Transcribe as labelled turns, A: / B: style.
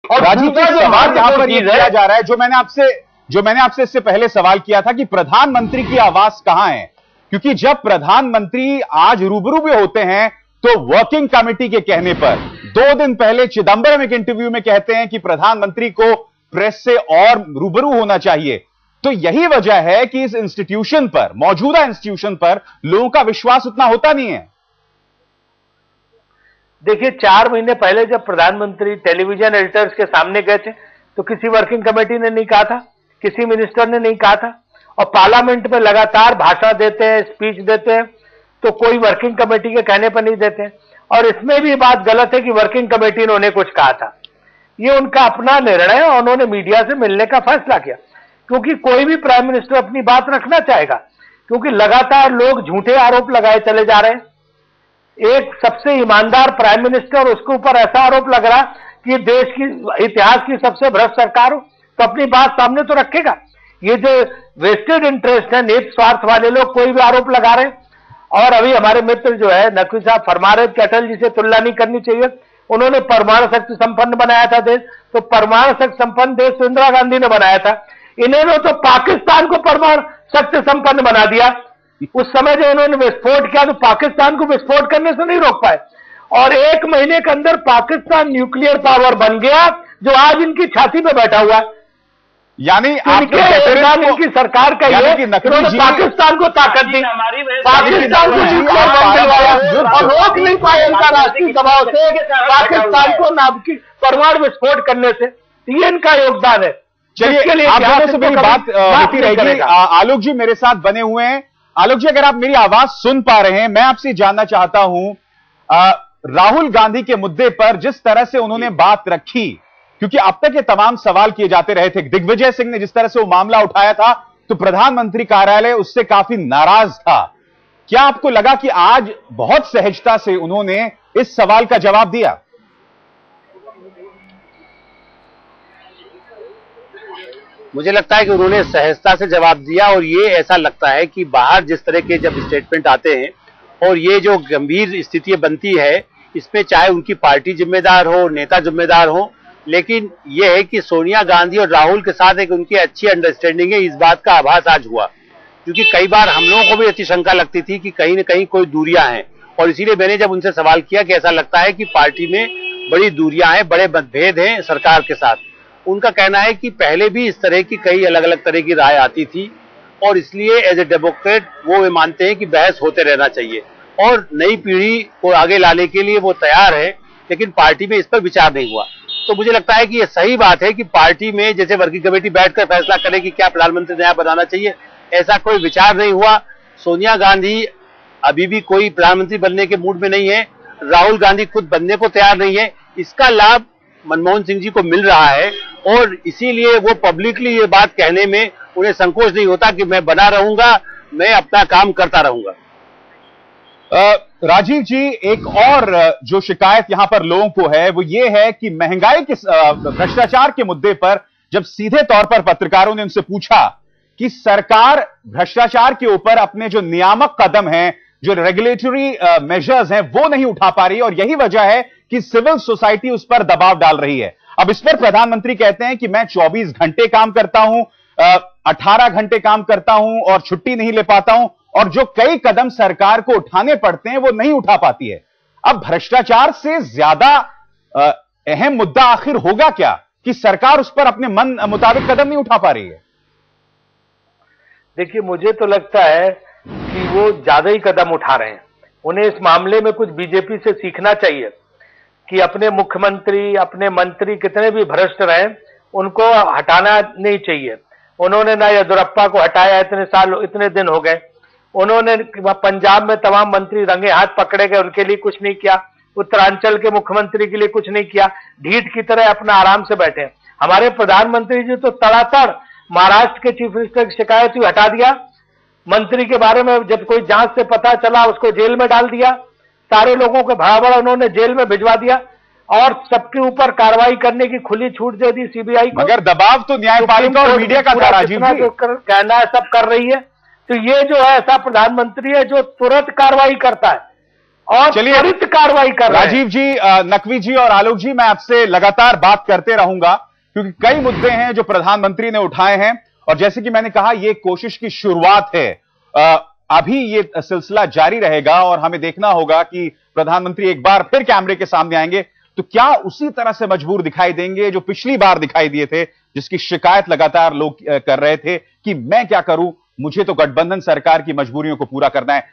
A: और राजीव जी, सवाल यहां पर यह किया जा रहा है, जो मैंने आपसे इससे पहले सवाल किया था कि प्रधानमंत्री की आवाज कहां है, क्योंकि जब प्रधानमंत्री आज रूबरू भी होते हैं तो वर्किंग कमेटी के कहने पर 2 दिन पहले चिदंबरम एक इंटरव्यू में कहते हैं कि प्रधानमंत्री को प्रेस से और रूबरू होना चाहिए। तो यही वजह है कि इस इंस्टीट्यूशन पर, मौजूदा इंस्टीट्यूशन पर लोगों का विश्वास उतना होता नहीं है।
B: देखिए, 4 महीने पहले जब प्रधानमंत्री टेलीविजन एडिटर्स के सामने गए थे तो किसी वर्किंग कमेटी ने नहीं कहा था, किसी मिनिस्टर ने नहीं कहा था, और पार्लियामेंट में लगातार भाषण देते हैं, स्पीच देते हैं, तो कोई वर्किंग कमेटी के कहने पर नहीं देते। और इसमें भी बात गलत है कि वर्किंग कमेटी ने उन्हें कुछ कहा था। ये उनका अपना निर्णय है, उन्होंने मीडिया से मिलने का फैसला किया, क्योंकि कोई भी प्राइम मिनिस्टर अपनी बात रखना चाहेगा, क्योंकि लगातार लोग झूठे आरोप लगाए चले जा रहे हैं। एक सबसे ईमानदार प्राइम मिनिस्टर, उसके ऊपर ऐसा आरोप लग रहा कि देश की इतिहास की सबसे भ्रष्ट सरकार हो, तो अपनी बात सामने तो रखेगा। ये जो वेस्टेड इंटरेस्ट है, निहित स्वार्थ वाले लोग कोई भी आरोप लगा रहे हैं। और अभी हमारे मित्र जो है नकवी साहब फरमा रहे कि अटल जी से तुलना नहीं करनी चाहिए, उन्होंने परमाणु शक्ति संपन्न बनाया था देश, तो परमाणु शक्ति संपन्न देश तो इंदिरा गांधी ने बनाया था, इन्होंने तो पाकिस्तान को परमाणु शक्ति संपन्न बना दिया। उस समय जो इन्होंने विस्फोट किया तो पाकिस्तान को विस्फोट करने से नहीं रोक पाए, और 1 महीने के अंदर पाकिस्तान न्यूक्लियर पावर बन गया, जो आज इनकी छाती पे बैठा हुआ है।
A: यानी
B: इनकी सरकार का ये पाकिस्तान को ताकत दी, पाकिस्तान को न्यूक्लियर बम दिलवाया, और रोक नहीं पाए इनका राष्ट्रीय दबाव से पाकिस्तान को नाभिक परमाणु विस्फोट करने से। ये इनका योगदान है।
A: चलिए, आप दोनों से मेरी बात होती रहेगी। आलोक जी मेरे साथ बने हुए हैं। आलोक जी, अगर आप मेरी आवाज सुन पा रहे हैं, मैं आपसे जानना चाहता हूं, राहुल गांधी के मुद्दे पर जिस तरह से उन्होंने बात रखी, क्योंकि अब तक ये तमाम सवाल किए जाते रहे थे, दिग्विजय सिंह ने जिस तरह से वो मामला उठाया था तो प्रधानमंत्री कार्यालय उससे काफी नाराज था। क्या आपको लगा कि आज बहुत सहजता से उन्होंने इस सवाल का जवाब दिया?
C: मुझे लगता है कि उन्होंने सहजता से जवाब दिया, और ये ऐसा लगता है कि बाहर जिस तरह के जब स्टेटमेंट आते हैं और ये जो गंभीर स्थिति बनती है, इसमें चाहे उनकी पार्टी जिम्मेदार हो, नेता जिम्मेदार हो, लेकिन यह है कि सोनिया गांधी और राहुल के साथ एक उनकी अच्छी अंडरस्टैंडिंग है, इस बात का आभास आज हुआ। क्योंकि कई बार हम लोगों को भी अच्छी शंका लगती थी कि कहीं न कहीं कोई दूरियां हैं, और इसीलिए मैंने जब उनसे सवाल किया कि ऐसा लगता है कि पार्टी में बड़ी दूरियां हैं, बड़े मतभेद हैं सरकार के साथ। उनका कहना है कि पहले भी इस तरह की कई अलग अलग तरह की राय आती थी, और इसलिए एज ए डेमोक्रेट वो मानते हैं कि बहस होते रहना चाहिए, और नई पीढ़ी को आगे लाने के लिए वो तैयार है, लेकिन पार्टी में इस पर विचार नहीं हुआ। तो मुझे लगता है कि ये सही बात है कि पार्टी में जैसे वर्किंग कमेटी बैठकर फैसला करे कि क्या प्रधानमंत्री नया बनाना चाहिए, ऐसा कोई विचार नहीं हुआ। सोनिया गांधी अभी भी कोई प्रधानमंत्री बनने के मूड में नहीं है, राहुल गांधी खुद बनने को तैयार नहीं है। इसका लाभ मनमोहन सिंह जी को मिल रहा है, और इसीलिए वो पब्लिकली ये बात कहने में उन्हें संकोच नहीं होता कि मैं बना रहूंगा, मैं अपना काम करता रहूंगा।
A: राजीव जी, एक और जो शिकायत यहां पर लोगों को है वो ये है कि महंगाई के भ्रष्टाचार के मुद्दे पर जब सीधे तौर पर पत्रकारों ने उनसे पूछा कि सरकार भ्रष्टाचार के ऊपर अपने जो नियामक कदम हैं, जो रेगुलेटरी मेजर्स हैं, वो नहीं उठा पा रही है, और यही वजह है कि सिविल सोसाइटी उस पर दबाव डाल रही है। अब इस पर प्रधानमंत्री कहते हैं कि मैं 24 घंटे काम करता हूं, 18 घंटे काम करता हूं और छुट्टी नहीं ले पाता हूं, और जो कई कदम सरकार को उठाने पड़ते हैं वो नहीं उठा पाती है। अब भ्रष्टाचार से ज्यादा अहम मुद्दा आखिर होगा क्या कि सरकार उस पर अपने मन मुताबिक कदम नहीं उठा पा रही है?
B: देखिए, मुझे तो लगता है कि वो ज्यादा ही कदम उठा रहे हैं। उन्हें इस मामले में कुछ बीजेपी से सीखना चाहिए कि अपने मुख्यमंत्री, अपने मंत्री कितने भी भ्रष्ट रहे, उनको हटाना नहीं चाहिए। उन्होंने ना येदियुरप्पा को हटाया, इतने दिन हो गए। उन्होंने पंजाब में तमाम मंत्री रंगे हाथ पकड़े गए, उनके लिए कुछ नहीं किया। उत्तरांचल के मुख्यमंत्री के लिए कुछ नहीं किया, ढीठ की तरह अपना आराम से बैठे। हमारे प्रधानमंत्री जी तो तड़ातड़ महाराष्ट्र के चीफ मिनिस्टर की शिकायत हुई, हटा दिया। मंत्री के बारे में जब कोई जांच से पता चला, उसको जेल में डाल दिया। सारे लोगों को भड़ा उन्होंने जेल में भिजवा दिया, और सबके ऊपर कार्रवाई करने की खुली छूट दे दी सीबीआई को।
A: मगर दबाव तो न्यायपालिका और मीडिया का था राजीव जी,
B: कहना है सब कर रही है। तो ये जो है ऐसा प्रधानमंत्री है जो तुरंत कार्रवाई करता है, और
A: चलिए,
B: त्वरित कार्रवाई कर रहे हैं।
A: राजीव जी, नकवी जी और आलोक जी, मैं आपसे लगातार बात करते रहूंगा क्योंकि कई मुद्दे हैं जो प्रधानमंत्री ने उठाए हैं और जैसे कि मैंने कहा, यह कोशिश की शुरुआत है। अभी ये सिलसिला जारी रहेगा और हमें देखना होगा कि प्रधानमंत्री एक बार फिर कैमरे के सामने आएंगे तो क्या उसी तरह से मजबूर दिखाई देंगे जो पिछली बार दिखाई दिए थे, जिसकी शिकायत लगातार लोग कर रहे थे कि मैं क्या करूं, मुझे तो गठबंधन सरकार की मजबूरियों को पूरा करना है।